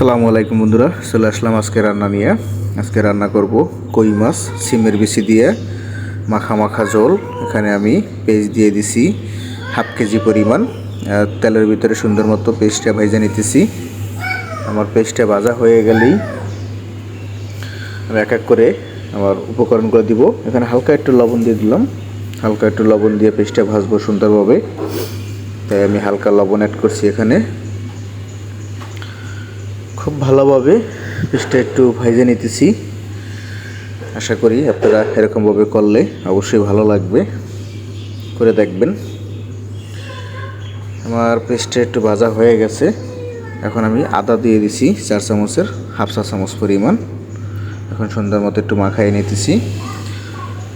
আসসালামু আলাইকুম বন্ধুরা, চলে আসলাম আজকে রান্না নিয়ে। আজকে রান্না করব কই মাছ সিমের বিচি দিয়ে মাখা মাখা ঝোল। এখানে আমি পেঁয়াজ দিয়ে দিছি হাফ কেজি পরিমাণ। তেলের ভিতরে সুন্দর মতো পেঁয়াজটা ভেজে নিতেছি। আমার পেঁয়াজটা ভাজা হয়ে গেলেই আমি এক এক করে আমার উপকরণগুলো দিব। এখানে হালকা একটু লবণ দিয়ে দিলাম। হালকা একটু লবণ দিয়ে পেঁয়াজটা ভাজবো সুন্দরভাবে, তাই আমি হালকা লবণ অ্যাড করছি এখানে। খুব ভালোভাবে পেঁয়াজটা একটু ভেজে নিতেছি। আশা করি আপনারা এরকমভাবে করলে অবশ্যই ভালো লাগবে, করে দেখবেন। আমার পেঁয়াজটা একটু ভাজা হয়ে গেছে। এখন আমি আদা দিয়ে দিছি 4 চামচের হাফ চা চামচ পরিমাণ। এখন সুন্দর মতো একটু মাখাই নিতেছি।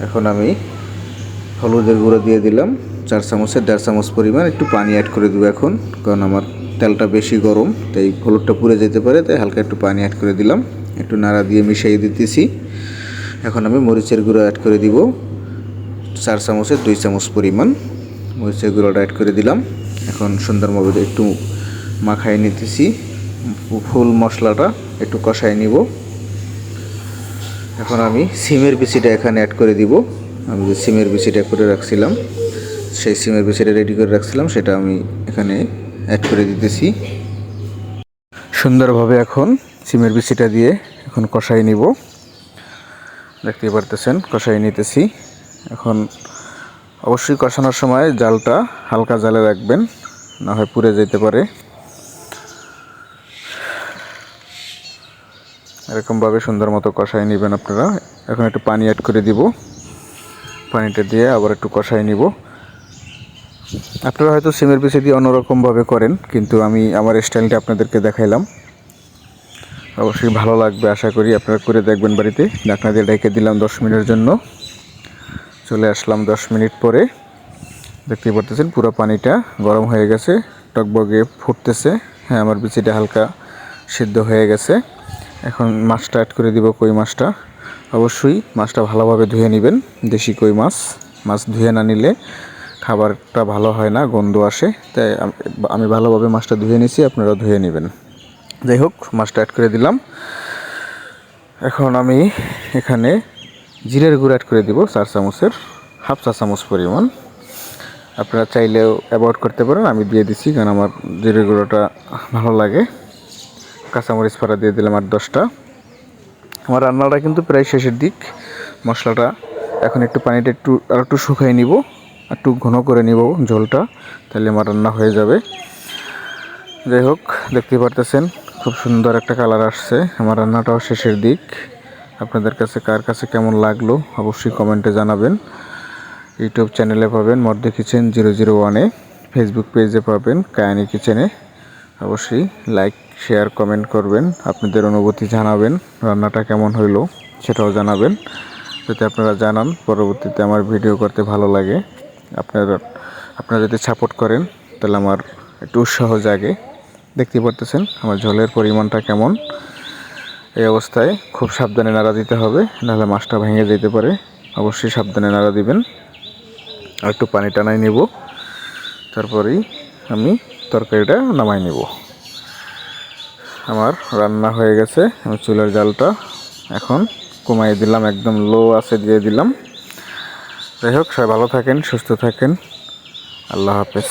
এখন আমি হলুদের গুঁড়ো দিয়ে দিলাম 4 চামচের 1.5 চামচ পরিমাণ। একটু পানি অ্যাড করে দেবো এখন, কারণ আমার তেলটা বেশি গরম, তাই হলুদটা পুড়ে যেতে পারে, তাই হালকা একটু পানি অ্যাড করে দিলাম। একটু নাড়া দিয়ে মিশিয়ে দিতেছি। এখন আমি মরিচের গুঁড়ো অ্যাড করে দিব 4 চামচের 2 চামচ পরিমাণ। মরিচের গুঁড়োটা অ্যাড করে দিলাম। এখন সুন্দরভাবে একটু মাখাই নিতেছি। ফুল মশলাটা একটু কষাই নিব। এখন আমি সিমের বিচিটা এখানে অ্যাড করে দিব। আমি যে সিমের বিচিটা করে রাখছিলাম, সেই সিমের বিচিটা রেডি করে রাখছিলাম, সেটা আমি এখানে অ্যাড করে দিতেছি। সুন্দরভাবে এখন সিমের বিচিটা দিয়ে এখন কষাই নিব। দেখতেই পারতেছেন কষাই নিতেছি। এখন অবশ্যই কষানোর সময় জালটা হালকা জালে রাখবেন, না হয় পুড়ে যেতে পারে। এরকমভাবে সুন্দর মতো কষাই নেবেন আপনারা। এখন একটু পানি অ্যাড করে দিব। পানিটা দিয়ে আবার একটু কষাই নিব। আপনারা হয়তো সিমের বিচি দিয়ে অন্যরকমভাবে করেন, কিন্তু আমি আমার স্টাইলটা আপনাদেরকে দেখাইলাম। অবশ্যই ভালো লাগবে, আশা করি আপনারা করে দেখবেন বাড়িতে। ঢাকনা দিয়ে ঢেকে দিলাম 10 মিনিটের জন্য। চলে আসলাম 10 মিনিট পরে। দেখতেই পারতেছেন পুরো পানিটা গরম হয়ে গেছে, টকবগে ফুটতেছে। হ্যাঁ, আমার বিচিটা হালকা সিদ্ধ হয়ে গেছে। এখন মাছটা অ্যাড করে দিব, কই মাছটা। অবশ্যই মাছটা ভালোভাবে ধুয়ে নেবেন। দেশি কই মাছ, মাছ ধুয়ে না নিলে খাবারটা ভালো হয় না, গন্ধ আসে। তাই আমি ভালোভাবে মাছটা ধুয়ে নিয়েছি, আপনারাও ধুয়ে নেবেন। যাই হোক, মাছটা অ্যাড করে দিলাম। এখন আমি এখানে জিরের গুঁড়ো অ্যাড করে দিব 4 চামচের হাফ চা চামচ পরিমাণ। আপনারা চাইলেও অ্যাভয়েড করতে পারেন, আমি দিয়ে দিচ্ছি কারণ আমার জিরের গুঁড়োটা ভালো লাগে। কাঁচামরিচ ফাড়া দিয়ে দিলাম 8-10টা। আমার রান্নাটা কিন্তু প্রায় শেষের দিক। মশলাটা এখন একটু পানিটা আর একটু শুকাই নিব, একটু ঘন করে নিব ঝোলটা, তাহলে আমার রান্না হয়ে যাবে। যাই হোক, দেখতে পারতেছেন খুব সুন্দর একটা কালার আসছে। আমার রান্নাটাও শেষের দিক। আপনাদের কাছে কার কাছে কেমন লাগলো অবশ্যই কমেন্টে জানাবেন। ইউটিউব চ্যানেলে পাবেন মর্দে কিচেন 001-এ, ফেসবুক পেজে পাবেন কায়ানি কিচেনে। অবশ্যই লাইক, শেয়ার, কমেন্ট করবেন। আপনাদের অনুভূতি জানাবেন, রান্নাটা কেমন হইলো সেটাও জানাবেন। যাতে আপনারা জানান পরবর্তীতে আমার ভিডিও করতে ভালো লাগে। আপনারা যদি সাপোর্ট করেন তাহলে আমার একটু উৎসাহ জাগে। দেখতে পারতেছেন আমার ঝোলের পরিমাণটা কেমন। এই অবস্থায় খুব সাবধানে নাড়া দিতে হবে, নাহলে মাছটা ভেঙে যেতে পারে। অবশ্যই সাবধানে নাড়া দিবেন। আর একটু পানি টানাই নেব, তারপরেই আমি তরকারিটা নামাই নেব। আমার রান্না হয়ে গেছে। আমি চুলার জালটা এখন কমাই দিলাম, একদম লো আছে দিয়ে দিলাম। যাই হোক, সবাই ভালো থাকেন, সুস্থ থাকেন। আল্লাহ হাফেজ।